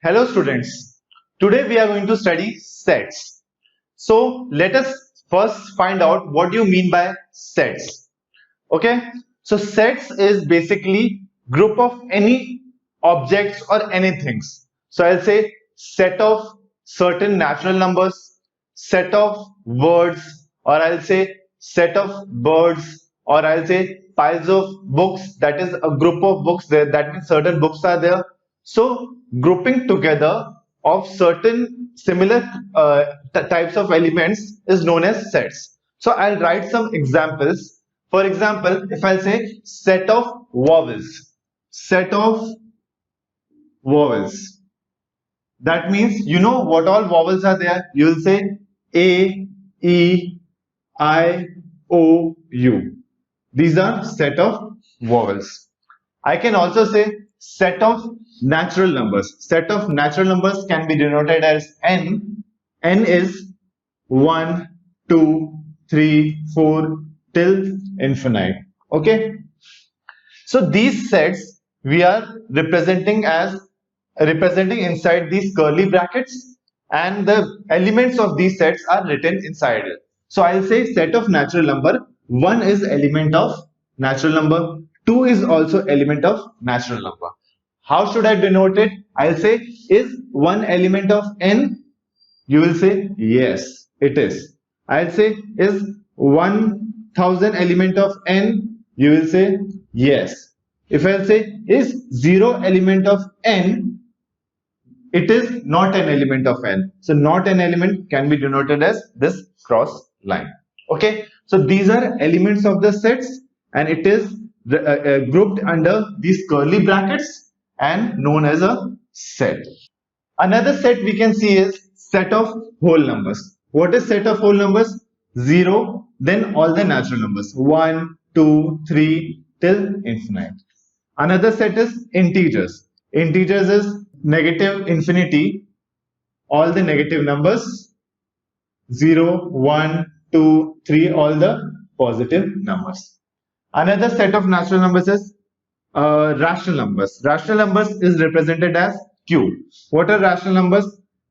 Hello students. Today we are going to study sets. So let us first find out what you mean by sets. Okay? So sets is basically group of any objects or anything. So I'll say set of certain natural numbers, set of words, or I'll say set of birds, or I'll say piles of books. That is a group of books there. That means certain books are there. So grouping together of certain similar types of elements is known as sets. So I'll write some examples. For example, if I'll say set of vowels, that means you know what all vowels are there. You will say A, E, I, O, U. These are set of vowels. I can also say set of natural numbers. Set of natural numbers can be denoted as N. N is 1, 2, 3, 4 till infinite. Okay. So these sets we are representing inside these curly brackets, and the elements of these sets are written inside it. So I'll say set of natural number. 1 is element of natural number. 2 is also element of natural number. How should I denote it? I'll say is 1 element of N? You will say yes, it is. I'll say is 1000 element of N? You will say yes. If I'll say is 0 element of N, it is not an element of N. So not an element can be denoted as this cross line. Okay. So these are elements of the sets, and it is grouped under these curly brackets and known as a set. Another set we can see is set of whole numbers. What is set of whole numbers? 0, then all the natural numbers 1, 2, 3 till infinite. Another set is integers. Integers is negative infinity, all the negative numbers, 0, 1, 2, 3, all the positive numbers. Another set of natural numbers is rational numbers. Rational numbers is represented as Q. What are rational numbers?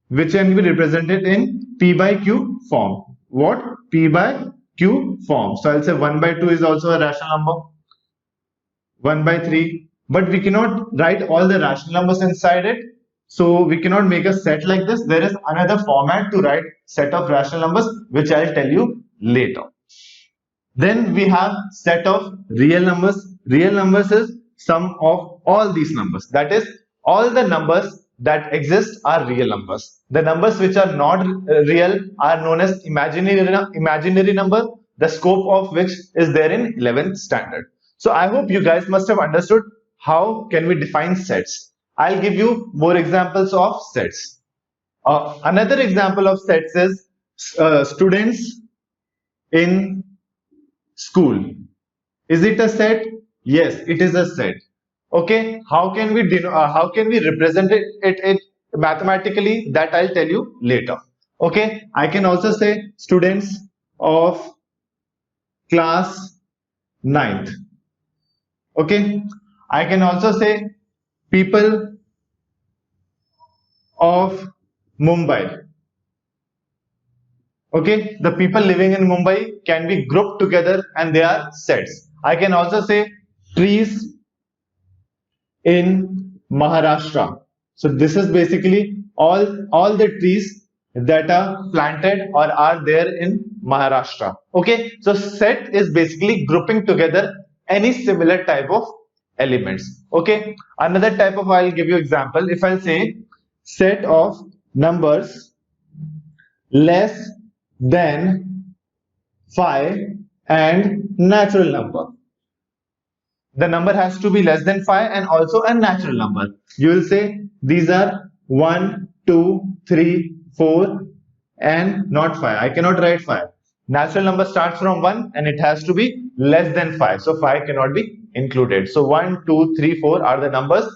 Which can be represented in P by Q form. What? P by Q form. So I'll say 1 by 2 is also a rational number. 1 by 3. But we cannot write all the rational numbers inside it. So we cannot make a set like this. There is another format to write set of rational numbers, which I'll tell you later. Then we have set of real numbers. Real numbers is sum of all these numbers. That is, all the numbers that exist are real numbers. The numbers which are not real are known as imaginary number, the scope of which is there in 11th standard. So I hope you guys must have understood how can we define sets. I'll give you more examples of sets. Another example of sets is students in school. Is it a set? Yes, it is a set. Okay, how can we represent it mathematically? That I'll tell you later. Okay, I can also say students of class 9th. Okay, I can also say people of Mumbai. Okay, the people living in Mumbai can be grouped together and they are sets. I can also say trees in Maharashtra. So this is basically all the trees that are planted or are there in Maharashtra. Okay, so set is basically grouping together any similar type of elements. Okay, another type of, I'll give you example. If I'll say set of numbers less than 5 and natural number. The number has to be less than 5 and also a natural number. You will say these are 1, 2, 3, 4 and not 5. I cannot write 5. Natural number starts from 1 and it has to be less than 5. So 5 cannot be included. So 1, 2, 3, 4 are the numbers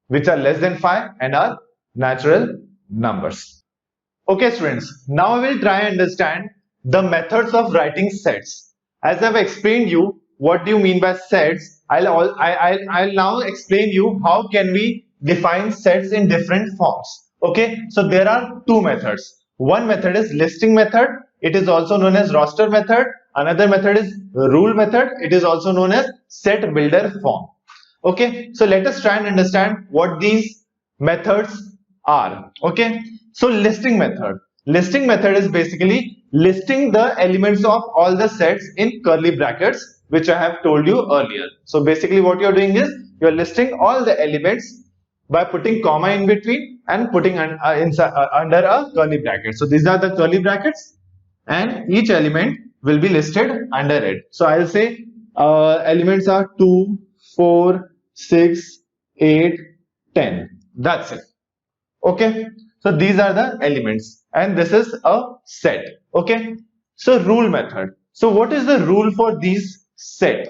which are less than 5 and are natural numbers. Okay students, now I will try and understand the methods of writing sets. As I've explained you what do you mean by sets, I'll now explain you how can we define sets in different forms. Okay, so there are two methods. One method is listing method. It is also known as roster method. Another method is rule method. It is also known as set builder form. Okay, so let us try and understand what these methods are. Okay, so listing method. Listing method is basically listing the elements of all the sets in curly brackets, which I have told you earlier. So basically what you're doing is you're listing all the elements by putting comma in between and putting under a curly bracket. So these are the curly brackets and each element will be listed under it. So I'll say elements are 2, 4, 6, 8, 10. That's it. Okay. So these are the elements and this is a set. Okay. So rule method. So what is the rule for these set?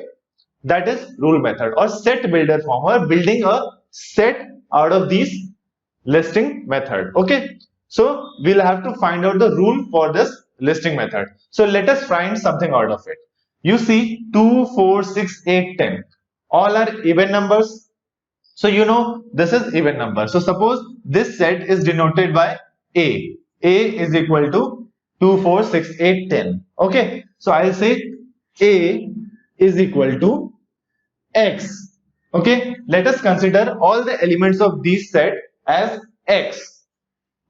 That is rule method or set builder form, or building a set out of these listing method. Okay, so we'll have to find out the rule for this listing method. So let us find something out of it. You see 2, 4, 6, 8, 10 all are even numbers. So you know this is even number. So suppose this set is denoted by A. A is equal to 2, 4, 6, 8, 10. Okay, so I'll say A is equal to X. Okay, let us consider all the elements of this set as X.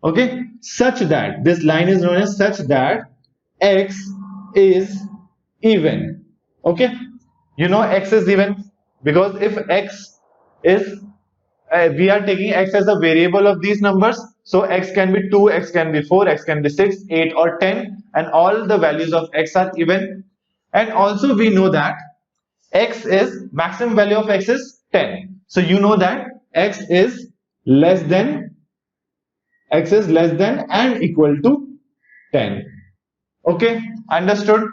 Okay, such that this line is known as such that X is even. Okay, you know X is even because if X is we are taking X as a variable of these numbers, so X can be 2, X can be 4, X can be 6, 8 or 10, and all the values of X are even. And also we know that X is maximum value of X is 10. So you know that X is less than and equal to 10. Okay, understood?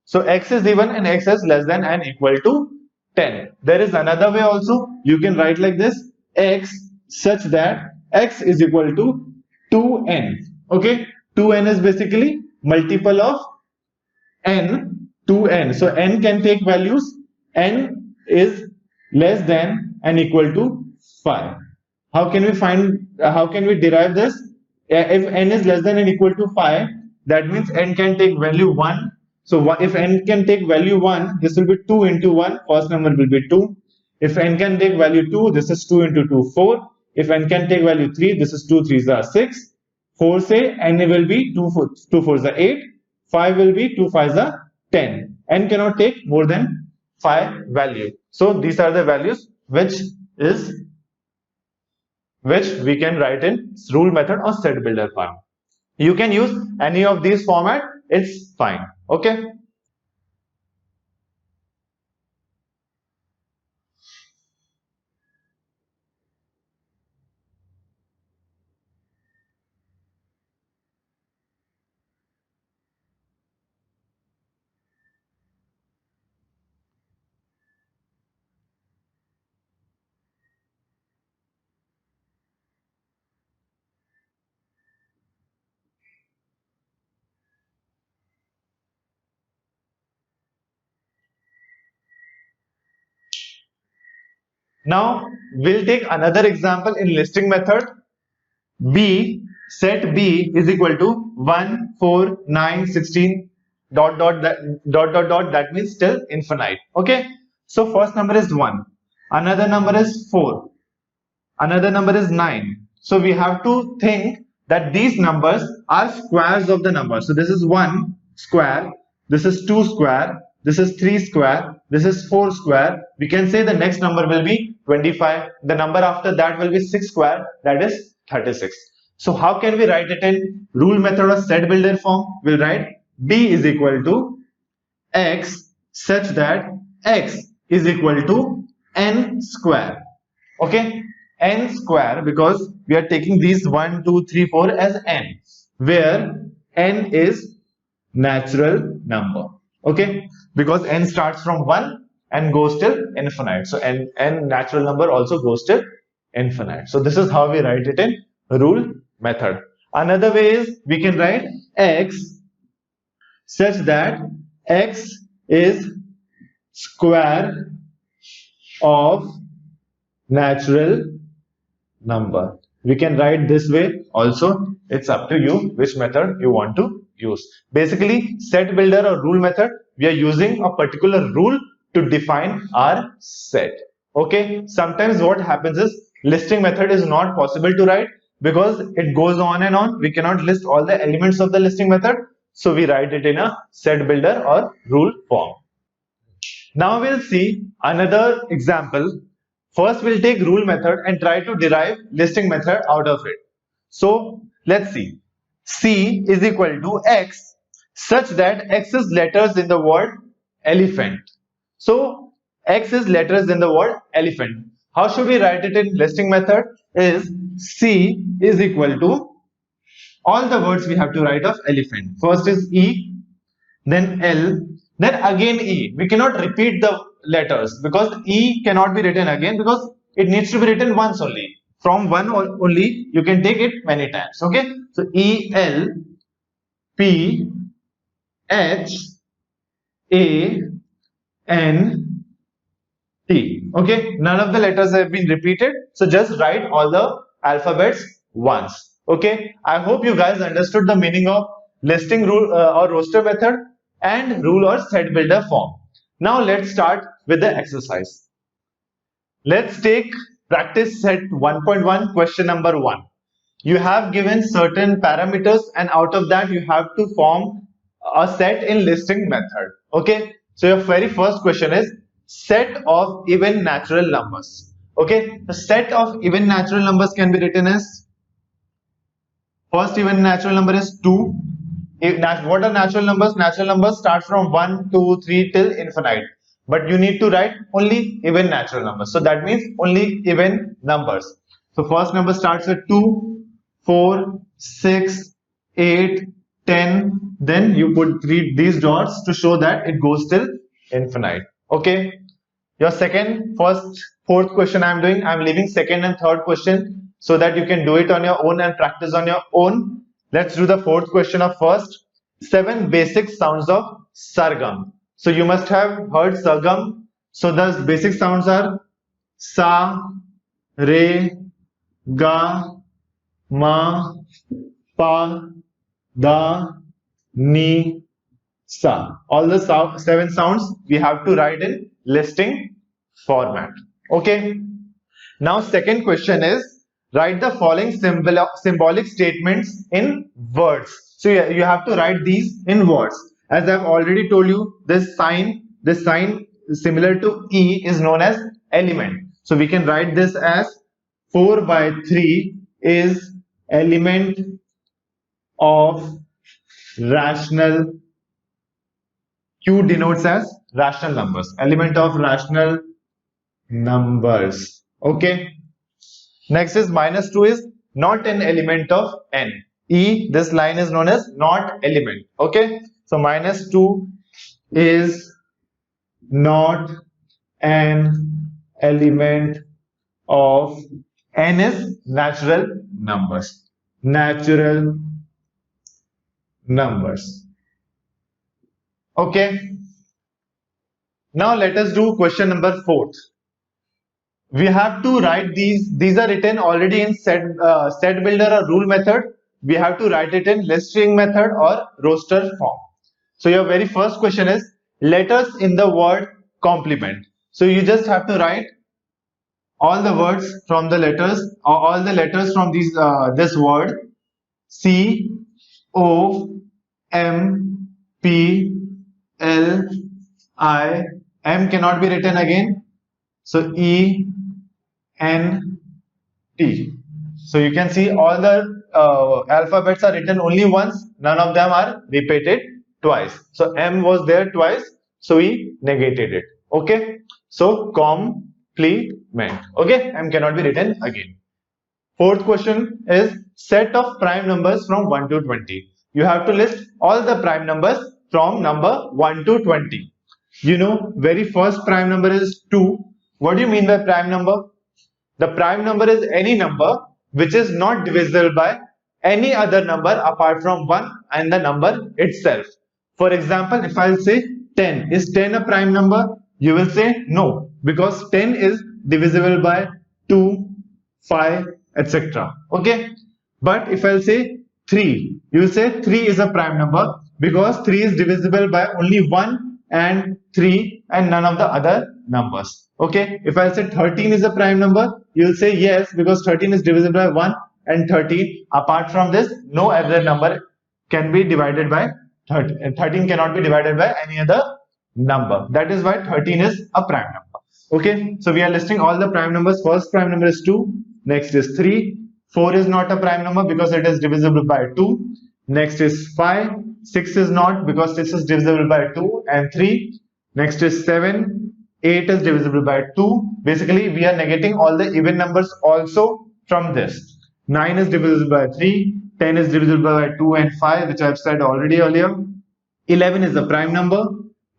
So X is even and X is less than and equal to 10. There is another way also. You can write like this: X such that X is equal to 2n. Okay, 2n is basically multiple of n, 2n. So n can take values. N is less than and equal to 5. How can we derive this? If n is less than and equal to 5, that means n can take value 1. So if n can take value 1, this will be 2 into 1. First number will be 2. If n can take value 2, this is 2 into 2, 4. If n can take value 3, this is 2 3s are 6. 4 say n will be 2 4s are 8. 5 will be 2 5s are 10. N cannot take more than 5 value. So these are the values which we can write in rule method or set builder form. You can use any of these format, it's fine. Okay. Now we'll take another example in listing method. B, set B is equal to 1, 4, 9, 16 dot dot that means till infinite. Okay, so first number is 1, another number is 4, another number is 9. So we have to think that these numbers are squares of the number. So this is 1 square, this is 2 square, this is 3 square, this is 4 square. We can say the next number will be 25. The number after that will be 6 square, that is 36. So how can we write it in rule method or set builder form? We'll write B is equal to X such that X is equal to n square. Okay, n square, because we are taking these 1, 2, 3, 4 as n, where n is natural number. Okay, because n starts from 1 and goes till infinite. So n natural number also goes till infinite. So this is how we write it in rule method. Another way is we can write X such that X is square of natural number. We can write this way Also, it's up to you which method you want to use. Basically, set builder or rule method, we are using a particular rule to define our set. Okay, sometimes what happens is listing method is not possible to write because it goes on and on. We cannot list all the elements of the listing method, so we write it in a set builder or rule form. Now we'll see another example. First, we'll take rule method and try to derive listing method out of it. So let's see. C is equal to X such that X is letters in the word elephant. So X is letters in the word elephant. How should we write it in listing method? Is C is equal to all the words we have to write of elephant. First is E, then L, then again E. We cannot repeat the letters because E cannot be written again because it needs to be written once only. From one only you can take it many times. Okay, so E, L, P, H, A, N, T. Okay, none of the letters have been repeated, so just write all the alphabets once. Okay, I hope you guys understood the meaning of listing rule or roster method and rule or set builder form. Now let's start with the exercise. Let's take practice set 1.1 question number 1. You have given certain parameters and out of that you have to form a set in listing method. Okay, so your very first question is set of even natural numbers. Okay, the set of even natural numbers can be written as, first even natural number is 2. What are natural numbers? Natural numbers start from 1, 2, 3 till infinite. But you need to write only even natural numbers. So that means only even numbers. So first number starts with 2, 4, 6, 8, 10. Then you put these dots to show that it goes till infinite. Okay. Your fourth question I'm doing. I'm leaving second and third question so that you can do it on your own and practice on your own. Let's do the fourth question of first. 7 basic sounds of sargam. So you must have heard sargam. So the basic sounds are sa, re, ga, ma, pa, da, ni, sa. All the 7 sounds we have to write in listing format. Okay. Now second question is write the following symbolic statements in words. So you have to write these in words. As I've already told you, this sign similar to E is known as element. So we can write this as 4 by 3 is element of rational. Q denotes as rational numbers. Element of rational numbers. Okay. Next is -2 is not an element of n. E, this line is known as not element. Okay. So -2 is not an element of n is natural numbers. Natural numbers. Okay. Now let us do question number 4. We have to write these are written already in set builder or rule method. We have to write it in listing method or roster form. So your very first question is letters in the word complement. So you just have to write all the words from the letters or all the letters from these this word C, O, M, P, L, I. M cannot be written again. So E, N, T. So you can see all the alphabets are written only once. None of them are repeated twice. So M was there twice. So we negated it. Okay. So complement. Okay. M cannot be written again. Fourth question is set of prime numbers from 1 to 20. You have to list all the prime numbers from number 1 to 20. You know, very first prime number is 2. What do you mean by prime number? The prime number is any number which is not divisible by any other number apart from 1 and the number itself. For example, if I'll say 10, is 10 a prime number? You will say no, because 10 is divisible by 2, 5, etc. Okay. But if I'll say 3, you will say 3 is a prime number because 3 is divisible by only 1 and 3 and none of the other numbers. Okay, if I say 13 is a prime number, you will say yes because 13 is divisible by 1 and 13. Apart from this, no other number can be divided by 13. 13 cannot be divided by any other number. That is why 13 is a prime number. Okay, so we are listing all the prime numbers. First prime number is 2, next is 3, 4 is not a prime number because it is divisible by 2. Next is 5, 6 is not because 6 is divisible by 2 and 3. Next is 7, 8 is divisible by 2. Basically, we are negating all the even numbers also from this. 9 is divisible by 3, 10 is divisible by 2 and 5, which I have said already earlier. 11 is a prime number,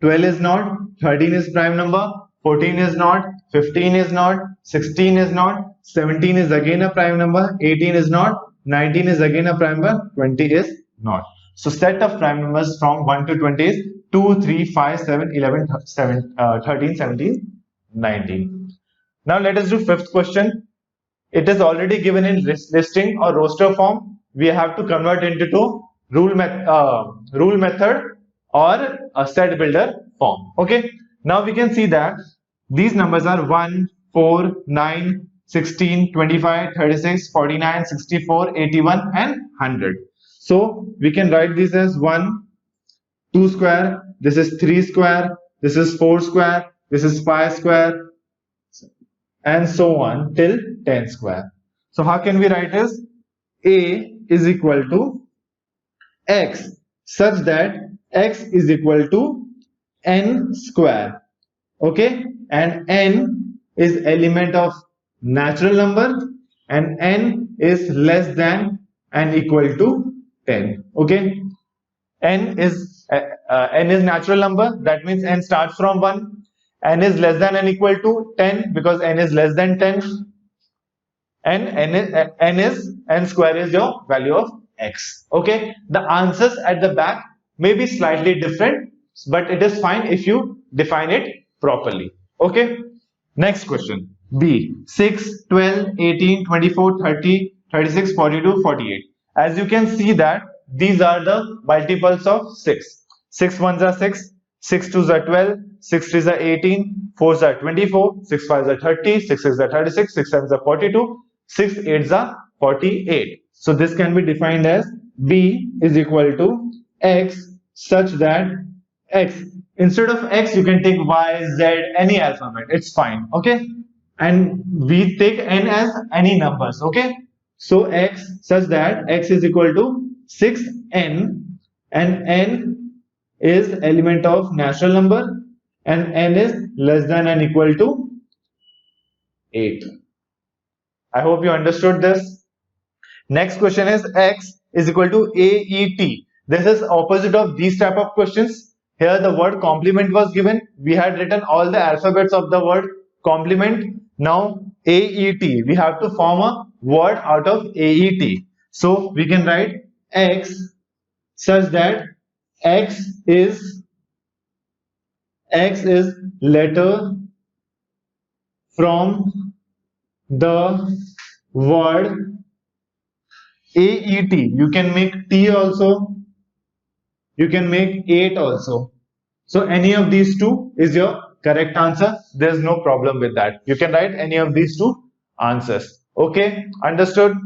12 is not, 13 is prime number, 14 is not, 15 is not, 16 is not, 17 is again a prime number, 18 is not, 19 is again a prime number, 20 is not. So set of prime numbers from 1 to 20 is 2, 3, 5, 7, 11, 13, 17, 19. Now let us do fifth question. It is already given in listing or roster form. We have to convert it into rule method or a set builder form. Okay. Now we can see that these numbers are 1, 4, 9, 16, 25, 36, 49, 64, 81 and 100. So we can write these as 1, 2 square, this is 3 square, this is 4 square, this is 5 square, and so on till 10 square. So how can we write this? A is equal to x such that x is equal to n square. Okay, and n is element of natural number and n is less than and equal to 10. Okay, n is natural number, that means n starts from 1. N is less than and equal to 10 because n is less than 10, and n square is your value of x. Okay, the answers at the back may be slightly different, but it is fine if you define it properly. Okay, next question. B. 6, 12, 18, 24, 30, 36, 42, 48. As you can see that these are the multiples of 6. 6 ones are 6, 6 twos are 12, 6 threes are 18, 4s are 24, 6 fives are 30, 6 sixes are 36, 6 sevens are 42, 6 eights are 48. So this can be defined as B is equal to x such that x, instead of x you can take y, z, any alphabet, it's fine. Okay, and we take n as any numbers. Okay, so x such that x is equal to 6n, and n is element of natural number and n is less than and equal to 8. I hope you understood this. Next question is x is equal to AET. This is opposite of these type of questions. Here the word complement was given. We had written all the alphabets of the word complement. Now AET, we have to form a word out of AET. So we can write x such that x is letter from the word AET. You can make T also, you can make 8 also. So any of these two is your correct answer. There's no problem with that. You can write any of these two answers. Okay, understood?